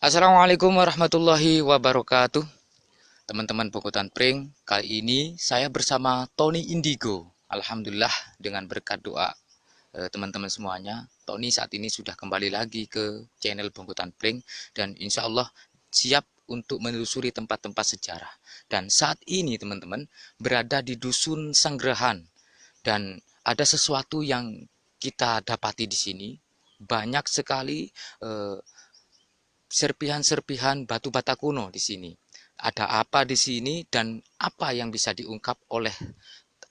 Assalamualaikum warahmatullahi wabarakatuh. Teman-teman Bogotan Pring, kali ini saya bersama Tony Indigo. Alhamdulillah dengan berkat doa teman-teman semuanya, Tony saat ini sudah kembali lagi ke channel Bogotan Pring dan insya Allah siap untuk menelusuri tempat-tempat sejarah. Dan saat ini teman-teman berada di Dusun Sanggerahan dan ada sesuatu yang kita dapati di sini. Banyak sekali serpihan-serpihan batu bata kuno di sini. Ada apa di sini dan apa yang bisa diungkap oleh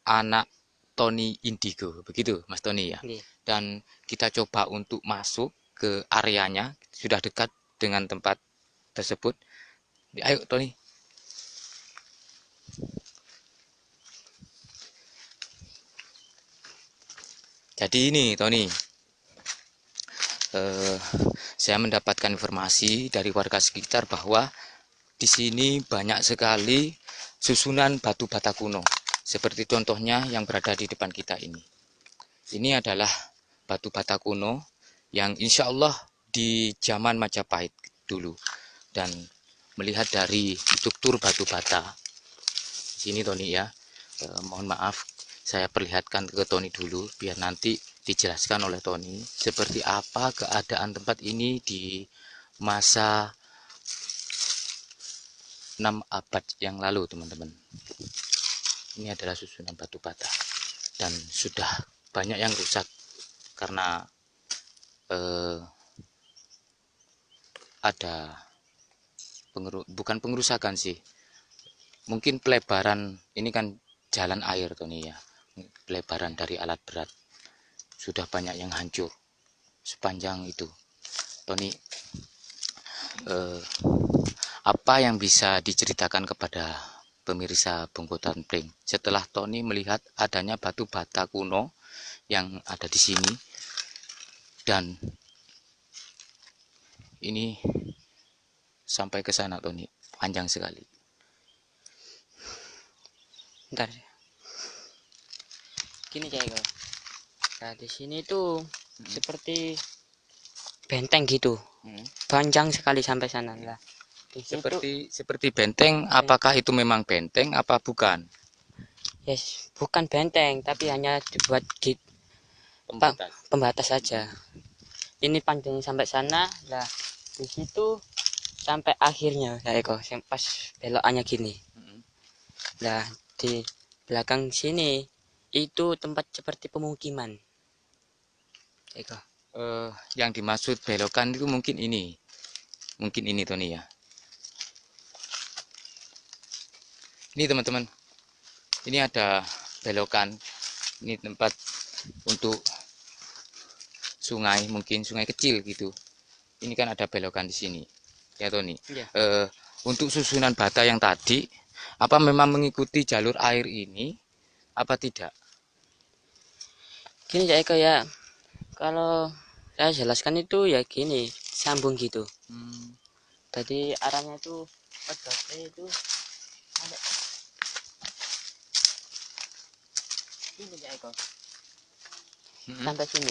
anak Tony Indigo. Begitu, Mas Tony ya. Nggih. Dan kita coba untuk masuk ke areanya, sudah dekat dengan tempat tersebut. Ayo Tony. Jadi ini Tony, eh, saya mendapatkan informasi dari warga sekitar bahwa di sini banyak sekali susunan batu bata kuno. Seperti contohnya yang berada di depan kita ini. Ini adalah batu bata kuno yang insya Allah di zaman Majapahit dulu. Dan melihat dari struktur batu bata. Sini Tony ya. Mohon maaf, saya perlihatkan ke Tony dulu biar nanti dijelaskan oleh Tony seperti apa keadaan tempat ini di masa 6 abad yang lalu teman-teman. Ini adalah susunan batu bata dan sudah banyak yang rusak karena ada bukan pengerusakan sih, mungkin pelebaran. Ini kan jalan air Tony ya, pelebaran dari alat berat sudah banyak yang hancur sepanjang itu Tony. Apa yang bisa diceritakan kepada pemirsa Bogotan Pring setelah Tony melihat adanya batu bata kuno yang ada di sini? Dan ini sampai ke sana Tony, panjang sekali. Ntar. Gini Ceko. Nah, di sini tuh seperti benteng gitu. Panjang sekali sampai sana lah. Di situ Seperti benteng. Apakah itu memang benteng apa bukan? yes, bukan benteng tapi hanya dibuat pembatas saja. Ini panjangnya sampai sana lah. Di situ sampai akhirnya Ceko, pas belokannya gini. Nah, di belakang sini itu tempat seperti pemukiman. Ceko. Yang dimaksud belokan itu mungkin ini Tony ya. Ini teman-teman, ini ada belokan. Ini tempat untuk sungai, mungkin sungai kecil gitu. Ini kan ada belokan di sini ya Tony. Iya. Untuk susunan bata yang tadi, apa memang mengikuti jalur air ini apa tidak? Gini ya Eko ya, kalau saya jelaskan itu ya gini, sambung gitu. Tadi arahnya itu pedotnya itu ada ini ya Eko, sampai sini.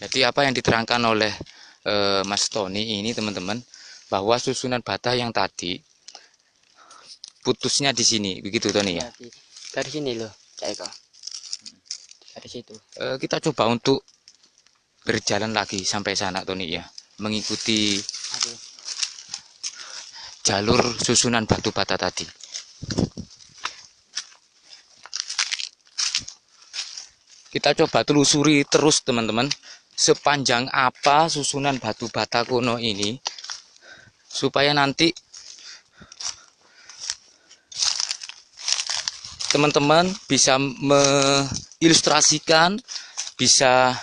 Jadi apa yang diterangkan oleh Mas Tony ini teman-teman, bahwa susunan bata yang tadi putusnya di sini, begitu Tony ya? Dari sini loh, Cak Eko. Dari situ. Kita coba untuk berjalan lagi sampai sana Tony ya, mengikuti jalur susunan batu bata tadi. Kita coba telusuri terus teman-teman, sepanjang apa susunan batu bata kuno ini, supaya nanti teman-teman bisa mengilustrasikan, bisa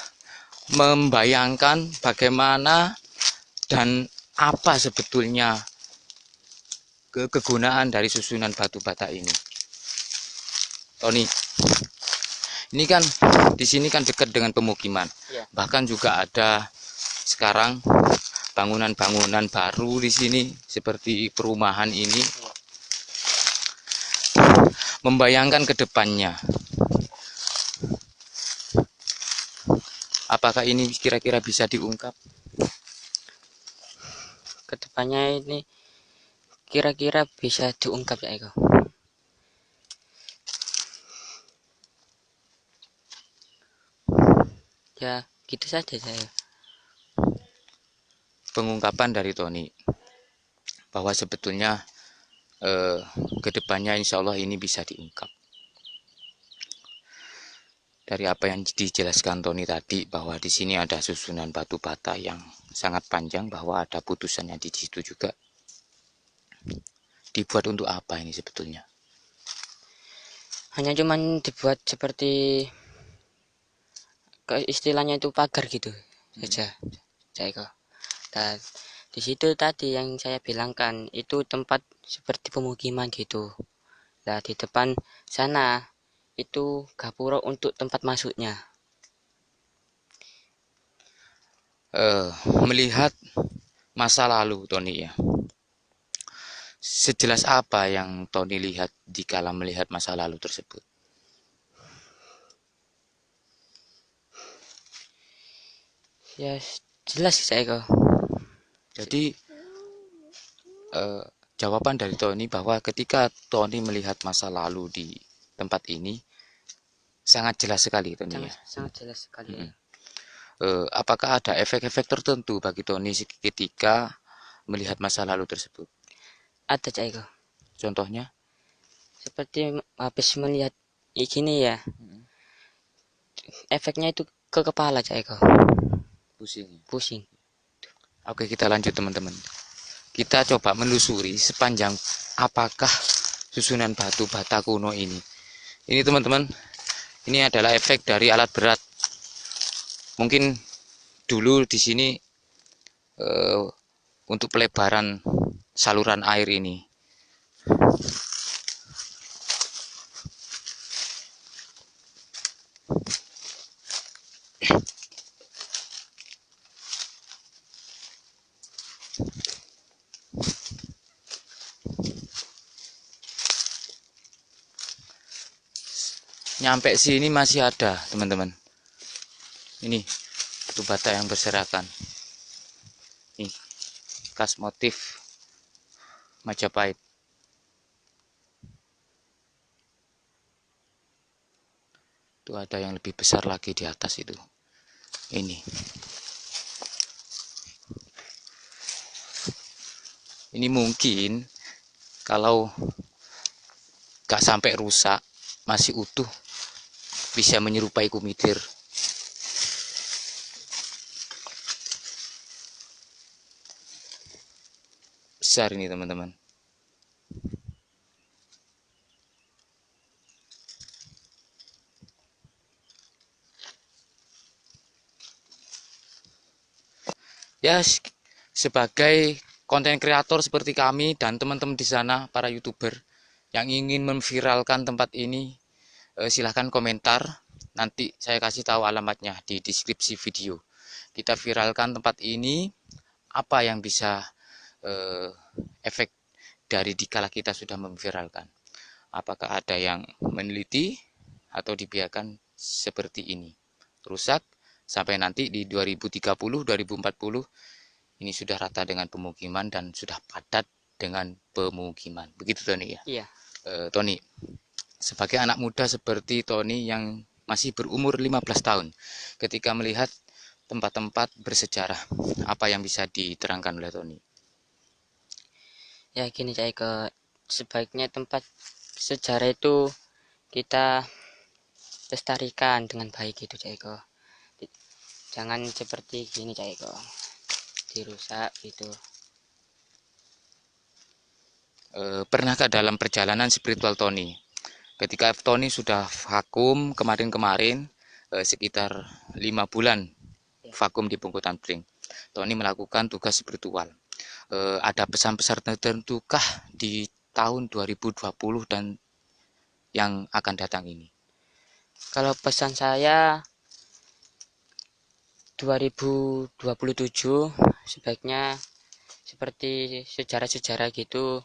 membayangkan bagaimana dan apa sebetulnya kegunaan dari susunan batu bata ini. Tony, ini kan di sini kan dekat dengan pemukiman. Ya. Bahkan juga ada sekarang bangunan-bangunan baru di sini seperti perumahan ini. Membayangkan ke depannya. Apakah ini kira-kira bisa diungkap? Kedepannya ini kira-kira bisa diungkap ya Eko. Ya gitu saja saya. Pengungkapan dari Tony bahwa sebetulnya kedepannya insya Allah ini bisa diungkap. Dari apa yang dijelaskan Tony tadi bahwa di sini ada susunan batu bata yang sangat panjang, bahwa ada putusannya di situ juga. Dibuat untuk apa ini sebetulnya? Hanya cuman dibuat seperti istilahnya itu pagar gitu saja, Eko. Dan di situ tadi yang saya bilangkan itu tempat seperti pemukiman gitu. Nah di depan sana itu gapura untuk tempat masuknya. Melihat masa lalu Tony ya, sejelas apa yang Tony lihat dikala melihat masa lalu tersebut? Ya jelas saya Eko. Jadi jawaban dari Tony bahwa ketika Tony melihat masa lalu di tempat ini sangat jelas sekali Tony ya. Sangat jelas sekali. Apakah ada efek-efek tertentu bagi Tony ketika melihat masa lalu tersebut? Ada Eko. Contohnya? Seperti habis melihat gini ya, efeknya itu ke kepala Eko. Pusing. Oke, kita lanjut teman-teman. Kita coba menelusuri sepanjang apakah susunan batu bata kuno ini. Ini teman-teman, ini adalah efek dari alat berat. Mungkin dulu di sini untuk pelebaran saluran air ini. Nyampe sini masih ada teman-teman. Ini batu bata yang berserakan. Ini khas motif Majapahit. Itu ada yang lebih besar lagi di atas itu. Ini. Ini mungkin kalau gak sampai rusak, masih utuh, bisa menyerupai kumitir. Besar ini teman-teman. Ya, sebagai konten kreator seperti kami dan teman-teman di sana, para YouTuber yang ingin memviralkan tempat ini, silahkan komentar. Nanti saya kasih tahu alamatnya di deskripsi video. Kita viralkan tempat ini, apa yang bisa efek dari dikala kita sudah memviralkan. Apakah ada yang meneliti atau dibiarkan seperti ini, rusak sampai nanti di 2030 2040 ini sudah rata dengan pemukiman dan sudah padat dengan pemukiman. Begitu Tony ya? Iya. Tony, sebagai anak muda seperti Tony yang masih berumur 15 tahun, ketika melihat tempat-tempat bersejarah, apa yang bisa diterangkan oleh Tony? Ya gini Eko, sebaiknya tempat sejarah itu kita lestarikan dengan baik gitu Eko. Jangan seperti gini Eko, dirusak gitu. Pernahkah dalam perjalanan spiritual Tony, ketika Tony sudah vakum kemarin-kemarin sekitar 5 bulan vakum di Bungkutan Pring, Tony melakukan tugas spiritual. Ada pesan-pesan tertentukah di tahun 2020 dan yang akan datang ini? Kalau pesan saya 2027 sebaiknya seperti sejarah-sejarah gitu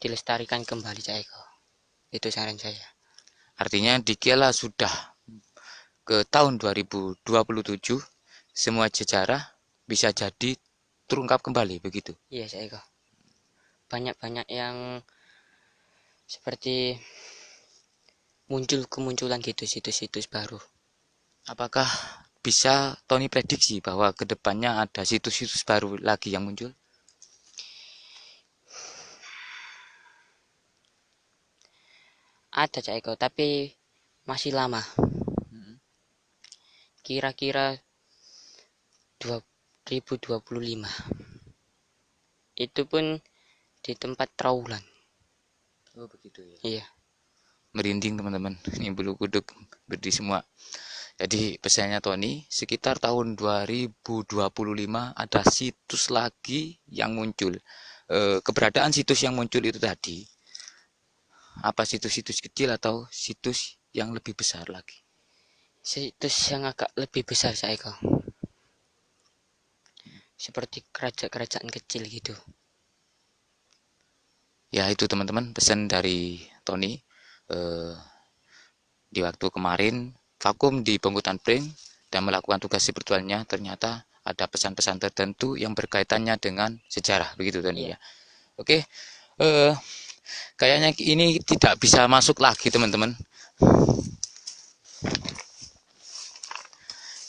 dilestarikan kembali Eko. Itu saran saya. Artinya dikala sudah ke tahun 2027 semua sejarah bisa jadi terungkap kembali begitu. Iya, Cak Eko. Banyak-banyak yang seperti muncul kemunculan gitu, situs-situs baru. Apakah bisa Tony prediksi bahwa kedepannya ada situs-situs baru lagi yang muncul? Ada, Cak Eko, tapi masih lama. Kira-kira 2025. Itu pun di tempat Traulan. Oh begitu ya. Iya. Merinding teman-teman, ini bulu kuduk berdiri semua. Jadi pesannya Tony, sekitar tahun 2025 ada situs lagi yang muncul. Keberadaan situs yang muncul itu tadi, apa situs-situs kecil atau situs yang lebih besar lagi? Situs yang agak lebih besar, Cak Eko. Seperti kerajaan-kerajaan kecil gitu. Ya itu teman-teman pesan dari Tony. Di waktu kemarin vakum di Penghutan Pring dan melakukan tugas spiritualnya, ternyata ada pesan-pesan tertentu yang berkaitannya dengan sejarah begitu Tony Iya. ya. Oke, kayaknya ini tidak bisa masuk lagi teman-teman.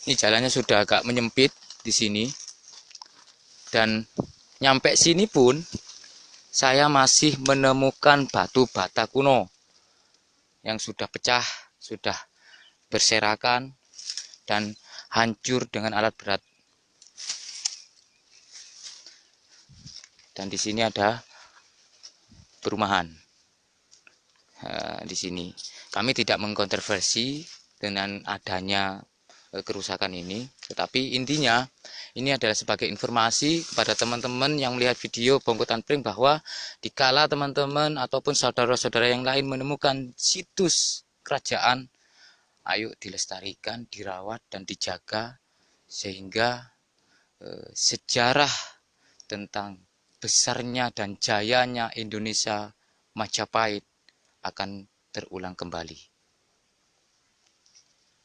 Ini jalannya sudah agak menyempit di sini dan nyampe sini pun saya masih menemukan batu bata kuno yang sudah pecah, sudah berserakan dan hancur dengan alat berat. Dan di sini ada perumahan. Di sini kami tidak mengkontroversi dengan adanya kerusakan ini, tetapi intinya ini adalah sebagai informasi kepada teman-teman yang melihat video Bongkotan Pring bahwa dikala teman-teman ataupun saudara-saudara yang lain menemukan situs kerajaan, ayo dilestarikan, dirawat dan dijaga sehingga sejarah tentang besarnya dan jayanya Indonesia Majapahit akan terulang kembali.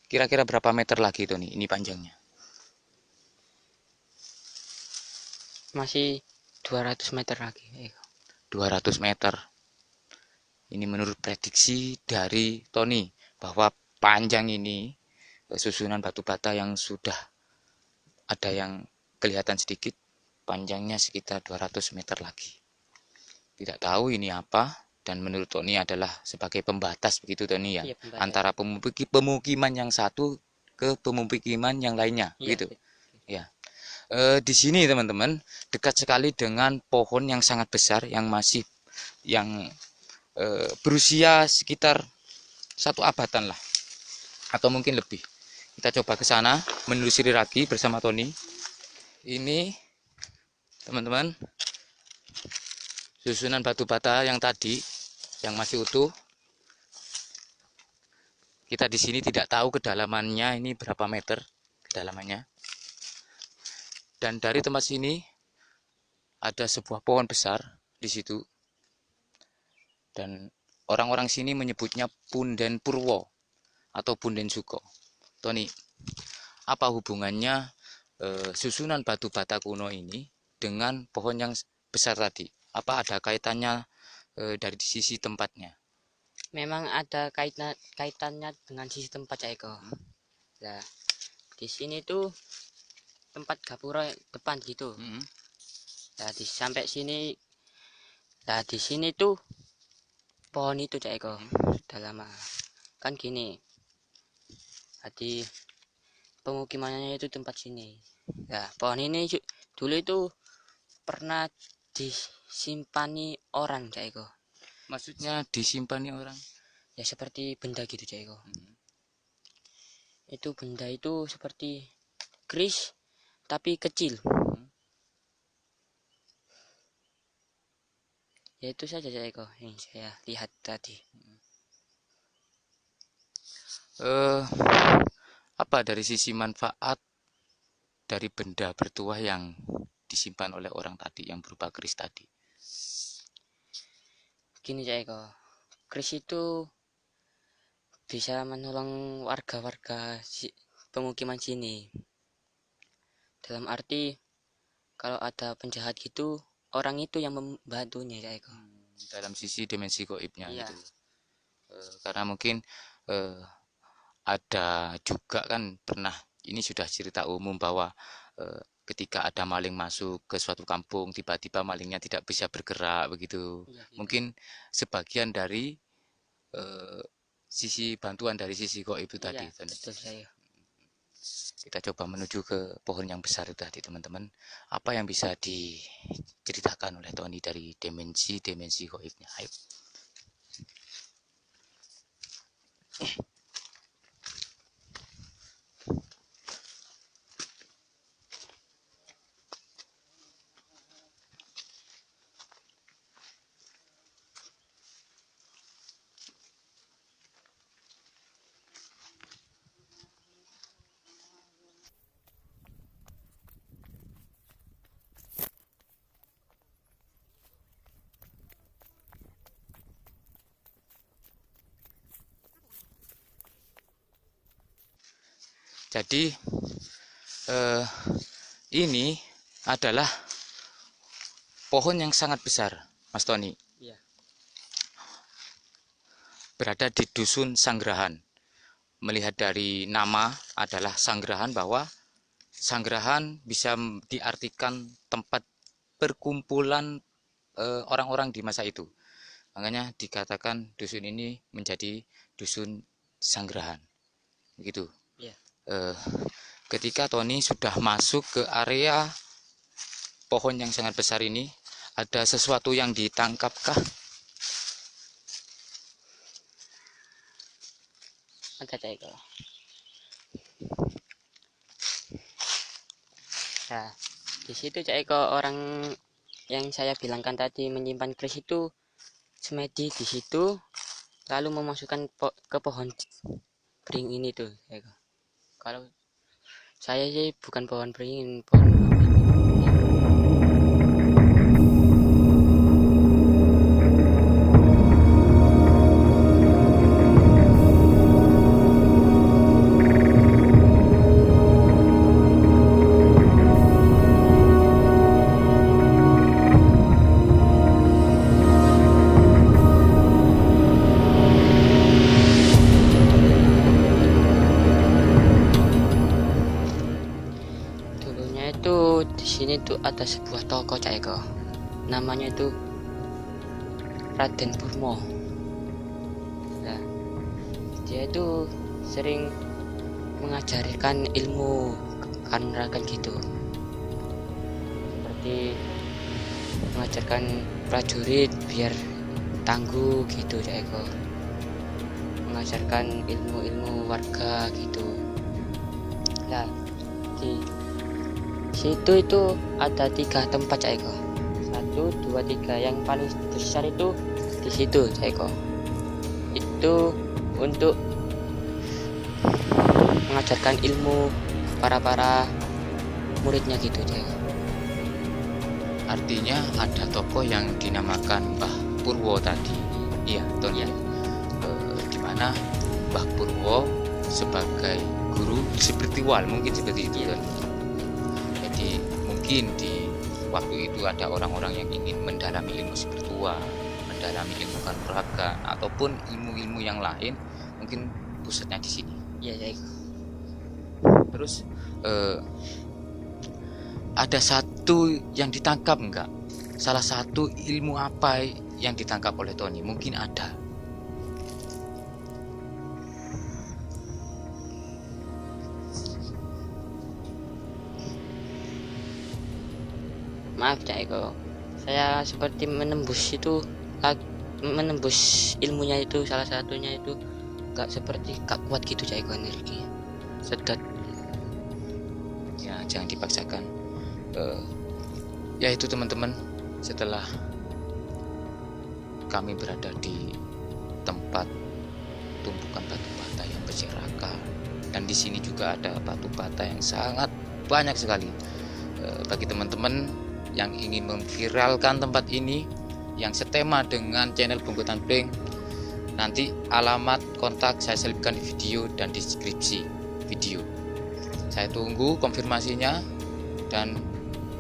Kira-kira berapa meter lagi itu nih? Ini panjangnya. Masih 200 meter lagi. 200 meter. Ini menurut prediksi dari Tony bahwa panjang ini susunan batu bata yang sudah ada yang kelihatan sedikit, panjangnya sekitar 200 meter lagi. Tidak tahu ini apa, dan menurut Tony adalah sebagai pembatas begitu Tony ya, Iya, antara pemukiman yang satu ke pemukiman yang lainnya, iya, begitu. Ya. Di sini teman-teman dekat sekali dengan pohon yang sangat besar yang masih yang berusia sekitar 1 abadan lah, atau mungkin lebih. Kita coba ke sana menelusuri lagi bersama Tony. Ini teman-teman susunan batu bata yang tadi yang masih utuh. Kita di sini tidak tahu kedalamannya ini berapa meter kedalamannya. Dan dari tempat sini ada sebuah pohon besar di situ. Dan orang-orang sini menyebutnya Punden Purwo atau Punden Suko. Tony, apa hubungannya susunan batu bata kuno ini dengan pohon yang besar tadi? Apa ada kaitannya dari sisi tempatnya? Memang ada kaitannya dengan sisi tempat, Cak Eko. Nah, di sini tuh tempat gapura depan gitu. Nah, sampai sini. Nah, di sini tuh pohon itu, Cak Eko. Sudah lama. Kan gini. Tadi pemukimannya itu tempat sini. Nah, pohon ini dulu itu pernah disimpani orang, Cak Eko. Maksudnya disimpani orang? Ya seperti benda gitu, Cak Eko. Itu benda itu seperti keris tapi kecil. Ya itu saja, Cak Eko, yang saya lihat tadi. Apa dari sisi manfaat dari benda bertuah yang disimpan oleh orang tadi yang berupa keris tadi? Gini, Cak Eko, keris itu bisa menolong warga-warga pemukiman sini. dalam arti kalau ada penjahat gitu, orang itu yang membantunya ya Eko. Dalam sisi dimensi goibnya Iya. gitu. Karena mungkin ada juga kan pernah, ini sudah cerita umum bahwa ketika ada maling masuk ke suatu kampung, tiba-tiba malingnya tidak bisa bergerak begitu. Iya, gitu. Mungkin sebagian dari sisi bantuan dari sisi goib itu tadi. Iya, betul saya. Kita coba menuju ke pohon yang besar itu tadi teman-teman. Apa yang bisa diceritakan oleh Tony dari dimensi goibnya? Ayo. Jadi ini adalah pohon yang sangat besar, Mas Tony. Iya. Berada di dusun Sanggrahan. Melihat dari nama adalah Sanggrahan, bahwa Sanggrahan bisa diartikan tempat perkumpulan orang-orang di masa itu. Makanya dikatakan dusun ini menjadi dusun Sanggrahan. Begitu. Iya. Ketika Tony sudah masuk ke area pohon yang sangat besar ini, ada sesuatu yang ditangkapkah? Ada Cak Eko. Nah, di situ Cak Eko, orang yang saya bilangkan tadi menyimpan keris itu semedi di situ, lalu memasukkan ke pohon beringin ini tuh Cak Eko. Kalau saya sih bukan pohon beringin, pohon sini tuh ada sebuah toko Cak Eko, namanya itu Raden Purmo. Nah, dia itu sering mengajarkan ilmu kanuragan gitu, seperti mengajarkan prajurit biar tangguh gitu Cak Eko, mengajarkan ilmu-ilmu warga gitu. Nah, di situ itu ada 3 tempat Cak Eko. 1, 2, 3. Yang paling besar itu di situ Cak Eko. Itu untuk mengajarkan ilmu para muridnya gitu Cak Eko. Artinya ada tokoh yang dinamakan Mbah Purwo tadi. Iya, Tony. Ya. Dimana Mbah Purwo sebagai guru spiritual, mungkin seperti itu. Ya. Jadi mungkin di waktu itu ada orang-orang yang ingin mendalami ilmu spiritual, mendalami ilmu kanuragan ataupun ilmu-ilmu yang lain, mungkin pusatnya di sini. Iya, ya. Terus ada satu yang ditangkap enggak? Salah satu ilmu apa yang ditangkap oleh Tony? Mungkin ada. Maaf Cak Eko, saya seperti menembus ilmunya itu, salah satunya itu gak kuat gitu Cak Eko, energi sedot. Ya, jangan dipaksakan. Ya itu teman-teman, setelah kami berada di tempat tumpukan batu bata yang berserakan, dan di sini juga ada batu bata yang sangat banyak sekali. Bagi teman-teman yang ingin memviralkan tempat ini, yang setema dengan channel Bungkutan Blank, nanti alamat kontak saya selipkan di video dan deskripsi video. Saya tunggu konfirmasinya. dan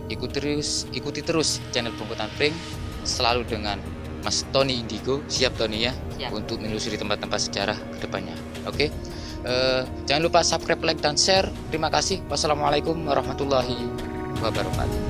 ikuti terus channel Bongkotan Pring selalu dengan Mas Tony Indigo. Siap Tony ya? Siap. Untuk menelusuri tempat-tempat sejarah ke depannya. Oke. Jangan lupa subscribe, like, dan share. Terima kasih. Wassalamualaikum warahmatullahi wabarakatuh.